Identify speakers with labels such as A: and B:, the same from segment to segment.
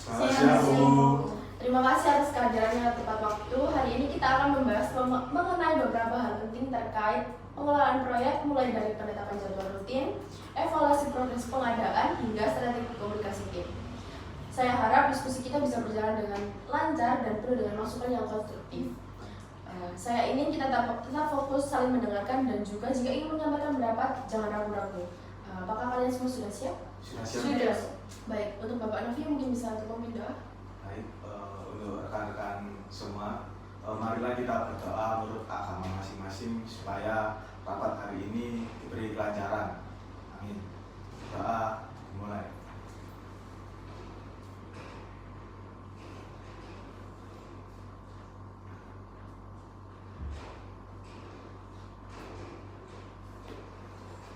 A: Selamat siang, Bu.
B: Terima kasih atas kehadirannya tepat waktu. Hari ini kita akan membahas mengenai beberapa hal penting terkait pengelolaan proyek, mulai dari penetapan jadwal rutin, evaluasi progres pengadaan, hingga strategi komunikasi tim. Saya harap diskusi kita bisa berjalan dengan lancar dan penuh dengan masukan yang konstruktif. Saya ingin kita tetap fokus saling mendengarkan, dan juga jika ingin menyampaikan pendapat, jangan ragu-ragu. Apakah kalian semua sudah siap?
A: Sudah.
B: Baik, untuk Bapak Novi mungkin bisa tutup doa.
A: Baik, untuk rekan-rekan semua, marilah kita berdoa menurut agama masing-masing supaya rapat hari ini diberi kelancaran. Amin. Doa dimulai.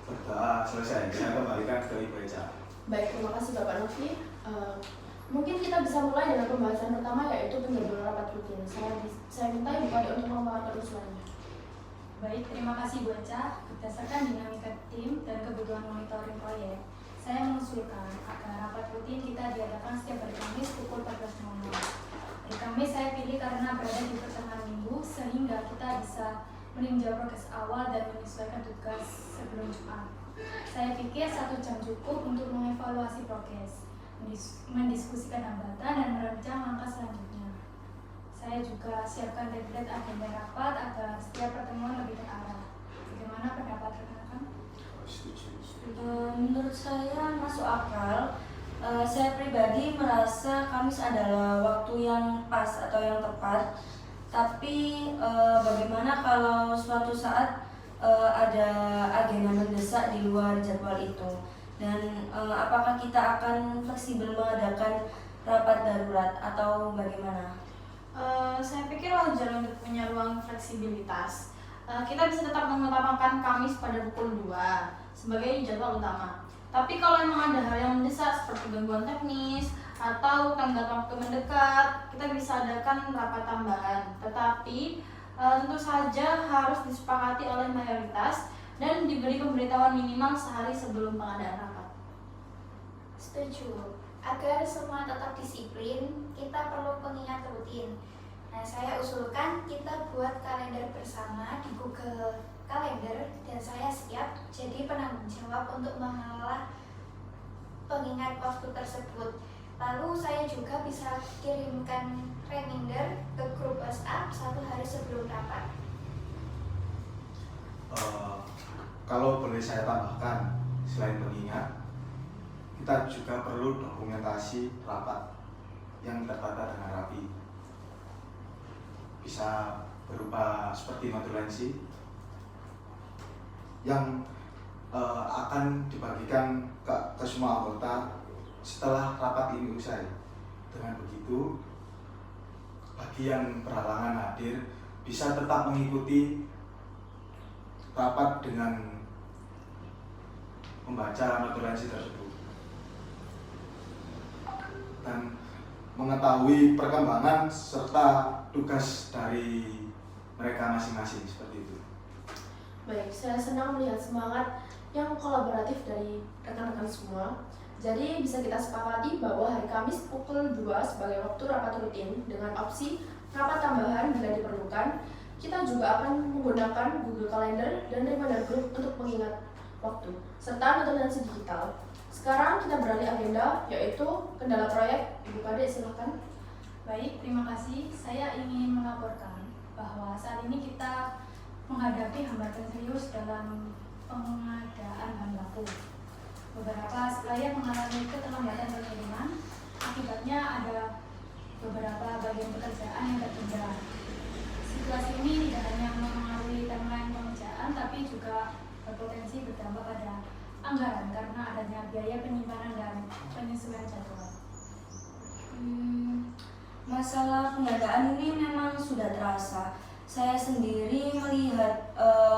A: Berdoa selesai, saya kembalikan ke Ibu Eca.
B: Baik, terima kasih Bapak Novi. Mungkin kita bisa mulai dengan pembahasan pertama, yaitu penjadwalan rapat rutin. Saya minta Ibu Kade untuk memaparkan usulannya.
C: Baik, terima kasih Bu Eca. Berdasarkan dinamika tim dan kebutuhan monitoring proyek, saya mengusulkan agar rapat rutin kita diadakan setiap hari Kamis pukul 14.00. Hari Kamis saya pilih karena berada di pertengahan minggu, sehingga kita bisa meninjau progres awal dan menyesuaikan tugas sebelum Jumat. Saya pikir 1 jam cukup untuk mengevaluasi progres, mendiskusikan hambatan, dan merancang langkah selanjutnya. Saya juga siapkan template agenda rapat agar setiap pertemuan lebih terarah. Bagaimana pendapat rekan-rekan?
D: Menurut saya masuk akal. Saya pribadi merasa Kamis adalah waktu yang pas atau yang tepat. Tapi bagaimana kalau suatu saat ada agenda mendesak di luar jadwal itu? Dan apakah kita akan fleksibel mengadakan rapat darurat atau bagaimana?
E: Saya pikir wajar untuk punya ruang fleksibilitas. Kita bisa tetap menetapkan Kamis pada pukul 2 sebagai jadwal utama. Tapi kalau memang ada hal yang mendesak seperti gangguan teknis atau tenggat waktu mendekat, kita bisa adakan rapat tambahan. Tetapi tentu saja harus disepakati oleh mayoritas dan diberi pemberitahuan minimal sehari sebelum pengadaan rapat.
F: Setuju. Agar semua tetap disiplin, kita perlu pengingat rutin. Nah, saya usulkan kita buat kalender bersama di Google Calendar, dan saya siap jadi penanggung jawab untuk mengelola pengingat waktu tersebut. Lalu saya juga bisa kirimkan reminder ke grup WhatsApp 1 hari sebelum rapat.
A: Kalau boleh saya tambahkan, selain pengingat, kita juga perlu dokumentasi rapat yang tertata dengan rapi. Bisa berupa seperti notulensi yang akan dibagikan ke semua anggota setelah rapat ini usai. Dengan begitu, bagi yang berhalangan hadir bisa tetap mengikuti rapat dengan membaca notulensi tersebut dan mengetahui perkembangan serta tugas dari mereka masing-masing, seperti itu.
B: Baik, saya senang melihat semangat yang kolaboratif dari rekan-rekan semua. Jadi bisa kita sepakati bahwa hari Kamis pukul 2 sebagai waktu rapat rutin dengan opsi rapat tambahan bila diperlukan. Kita juga akan menggunakan Google Calendar dan reminder group untuk mengingat waktu, serta notulensi digital. Sekarang kita beralih agenda, yaitu kendala proyek. Ibu Kade, silakan.
C: Baik, terima kasih. Saya ingin melaporkan bahwa saat ini kita menghadapi hambatan serius dalam pengadaan bahan baku. Beberapa supplier mengalami keterlambatan pengiriman. Akibatnya ada beberapa bagian pekerjaan yang tertunda. Situasi ini tidak hanya mempengaruhi timeline pengerjaan, tapi juga berpotensi berdampak pada anggaran karena adanya biaya penyimpanan dan penyesuaian jadwal.
D: Masalah pengadaan ini memang sudah terasa. Saya sendiri melihat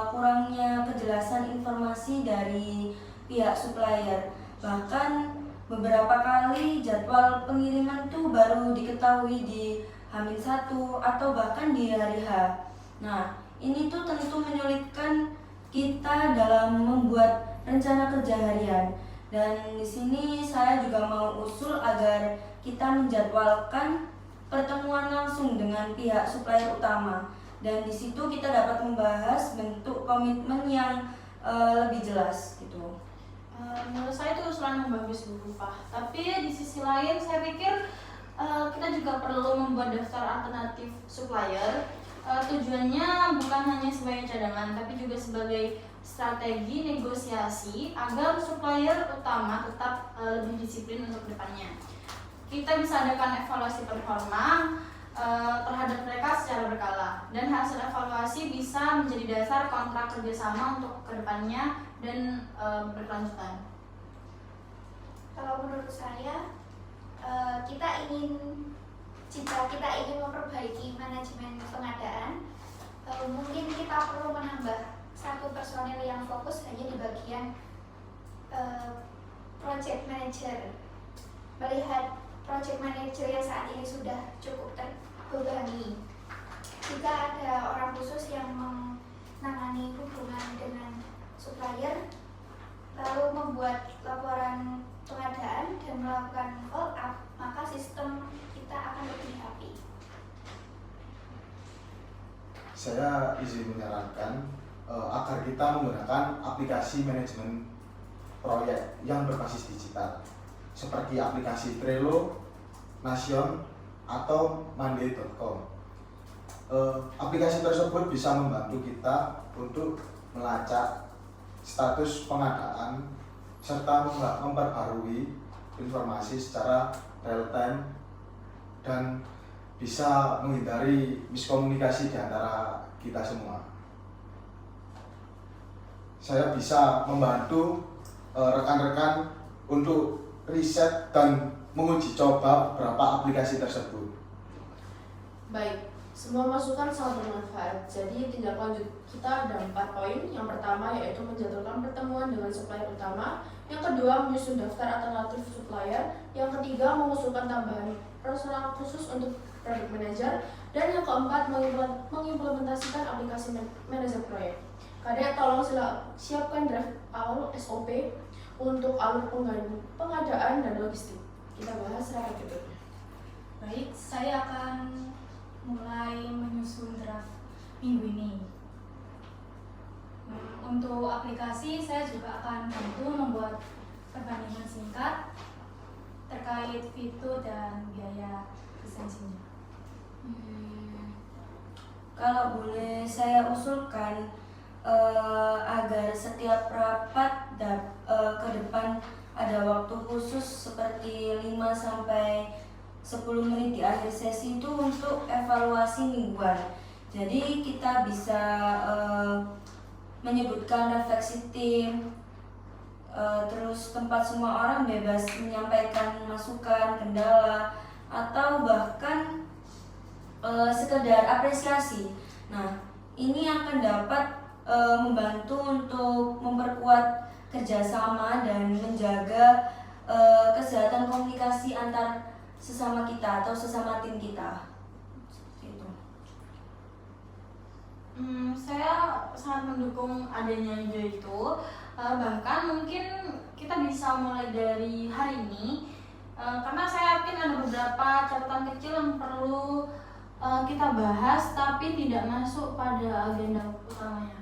D: kurangnya kejelasan informasi dari pihak supplier. Bahkan beberapa kali jadwal pengiriman tuh baru diketahui di H-1 atau bahkan di hari H. Nah, ini tuh tentu menyulitkan kita dalam membuat rencana kerja harian. Dan di sini saya juga mau usul agar kita menjadwalkan pertemuan langsung dengan pihak supplier utama, dan di situ kita dapat membahas bentuk komitmen yang lebih jelas gitu.
E: Menurut saya itu usulan yang bagus Bu Rufah. Tapi di sisi lain saya pikir kita juga perlu membuat daftar alternatif supplier. Tujuannya bukan hanya sebagai cadangan, tapi juga sebagai strategi negosiasi agar supplier utama tetap lebih disiplin untuk kedepannya. Kita bisa adakan evaluasi performa terhadap mereka secara berkala, dan hasil evaluasi bisa menjadi dasar kontrak kerjasama untuk kedepannya dan berkelanjutan.
F: Kalau menurut saya, jika kita ingin memperbaiki manajemen pengadaan, mungkin kita perlu menambah satu personel yang fokus hanya di bagian project manager. Melihat project manager yang saat ini sudah cukup terbebani, jika ada orang khusus yang menangani hubungan dengan supplier, lalu membuat laporan pengadaan dan melakukan follow up, maka sistem kita akan lebih rapi.
A: Saya izin menyarankan agar kita menggunakan aplikasi manajemen proyek yang berbasis digital, seperti aplikasi Trello, Nasion, atau Monday.com. Aplikasi tersebut bisa membantu kita untuk melacak status pengadaan serta memperbarui informasi secara real time dan bisa menghindari miskomunikasi di antara kita semua. Saya bisa membantu rekan-rekan untuk riset dan menguji coba beberapa aplikasi tersebut.
B: Baik, semua masukan sangat bermanfaat. Jadi tindak lanjut kita ada 4 poin. Yang pertama yaitu menjadwalkan pertemuan dengan supplier utama. Yang kedua, menyusun daftar alternatif supplier. Yang ketiga, mengusulkan tambahan personal khusus untuk product manager. Dan yang keempat, mengimplementasikan aplikasi manajer proyek. Kadek, tolong siapkan draft awal SOP untuk alur pengadaan dan logistik. Kita bahas rapat berikutnya.
C: Baik, saya akan mulai menyusun draft minggu ini. Untuk aplikasi, saya juga akan bantu membuat perbandingan singkat terkait fitur dan biaya lisensinya.
D: Kalau boleh saya usulkan agar setiap rapat ke depan ada waktu khusus seperti 5-10 menit di akhir sesi itu untuk evaluasi mingguan. Jadi kita bisa menyebutkan refleksi tim, terus tempat semua orang bebas menyampaikan masukan, kendala, atau bahkan sekedar apresiasi. Nah, ini akan dapat membantu untuk memperkuat kerjasama dan menjaga kesehatan komunikasi antar sesama kita atau sesama tim kita. Gitu.
E: Saya sangat mendukung adanya ide itu. Bahkan mungkin kita bisa mulai dari hari ini, karena saya yakin ada beberapa catatan kecil yang perlu kita bahas tapi tidak masuk pada agenda utamanya.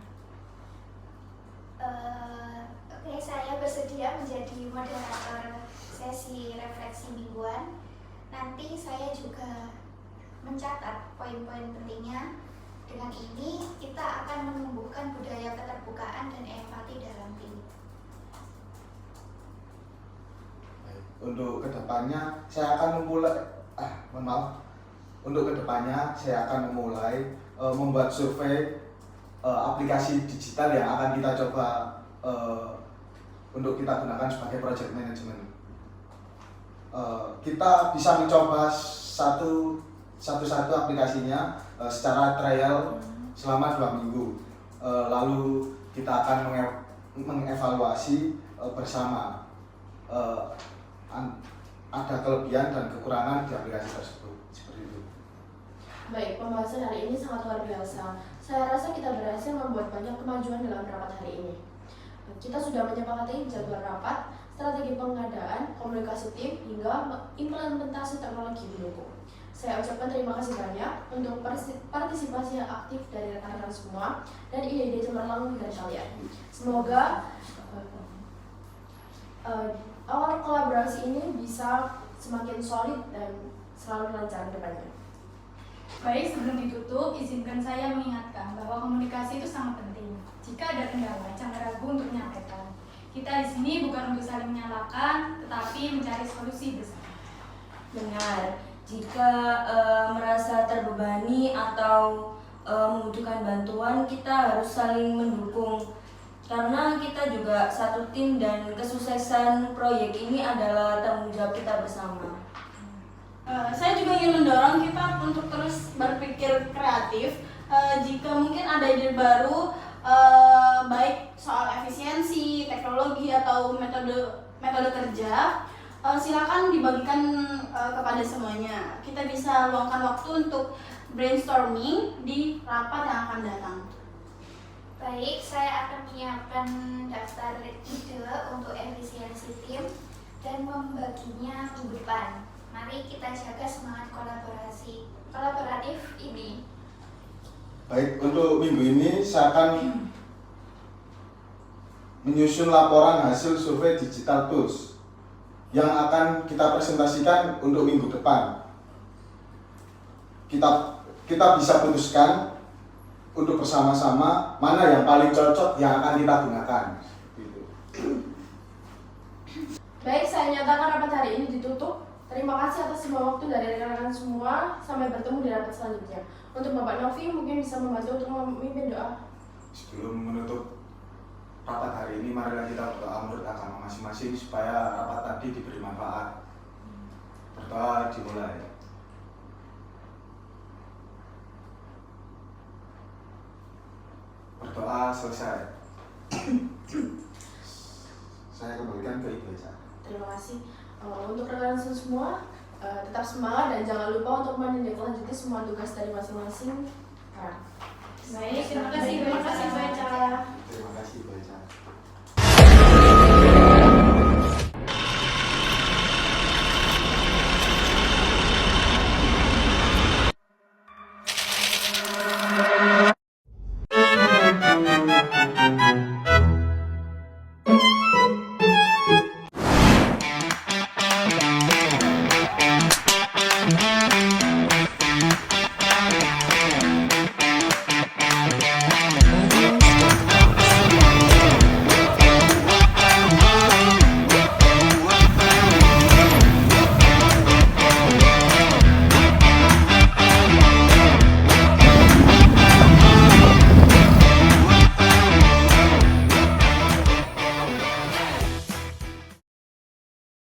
F: Oke, saya bersedia menjadi moderator sesi refleksi mingguan. Nanti saya juga mencatat poin-poin pentingnya. Dengan ini kita akan menumbuhkan budaya keterbukaan dan empati dalam tim.
A: Untuk kedepannya saya akan memulai membuat survei aplikasi digital yang akan kita coba untuk kita gunakan sebagai project management. Kita bisa mencoba satu-satu aplikasinya secara trial selama 2 minggu. Lalu kita akan mengevaluasi bersama ada kelebihan dan kekurangan di aplikasi tersebut. Seperti itu.
B: Baik, pembahasan hari ini sangat luar biasa. Saya rasa kita berhasil membuat banyak kemajuan dalam rapat hari ini. Kita sudah menyepakati jadwal rapat, strategi pengadaan, komunikasi tim, hingga implementasi teknologi pendukung. Saya ucapkan terima kasih banyak untuk partisipasi yang aktif dari rekan-rekan semua dan ide-ide cemerlang dari kalian. Semoga awal kolaborasi ini bisa semakin solid dan selalu lancar ke depannya.
C: Baik, sebelum ditutup, izinkan saya mengingatkan bahwa komunikasi itu sangat penting. Jika ada kendala, jangan ragu untuk menyampaikan. Kita di sini bukan untuk saling menyalahkan, tetapi mencari solusi bersama.
D: Benar, jika merasa terbebani atau membutuhkan bantuan, kita harus saling mendukung. Karena kita juga satu tim dan kesuksesan proyek ini adalah tanggung jawab kita bersama.
E: Saya juga ingin mendorong kita untuk terus berpikir kreatif. Jika mungkin ada ide baru, baik soal efisiensi, teknologi atau metode kerja, silakan dibagikan kepada semuanya. Kita bisa luangkan waktu untuk brainstorming di rapat yang akan datang.
F: Baik, saya akan menyiapkan daftar ide untuk efisiensi tim dan membaginya minggu depan. Mari kita jaga semangat kolaboratif ini.
A: Baik, untuk minggu ini saya akan menyusun laporan hasil survei digital tools yang akan kita presentasikan untuk minggu depan. Kita bisa putuskan untuk bersama-sama mana yang paling cocok yang akan kita gunakan. Gitu.
B: Baik, saya nyatakan rapat hari ini ditutup. Terima kasih atas semua waktu dari rekan-rekan semua. Sampai bertemu di rapat selanjutnya. Untuk Bapak Novi mungkin bisa membantu untuk memimpin doa.
A: Sebelum menutup rapat hari ini, marilah kita berdoa menurut agama masing-masing supaya rapat tadi diberi manfaat. Berdoa dimulai. Berdoa selesai. Saya kembalikan ke Ibu Eca.
B: Terima kasih. Untuk rekan-rekan semua, tetap semangat dan jangan lupa untuk menindaklanjuti semua tugas dari masing-masing.
E: Baik, terima kasih Bu Eca.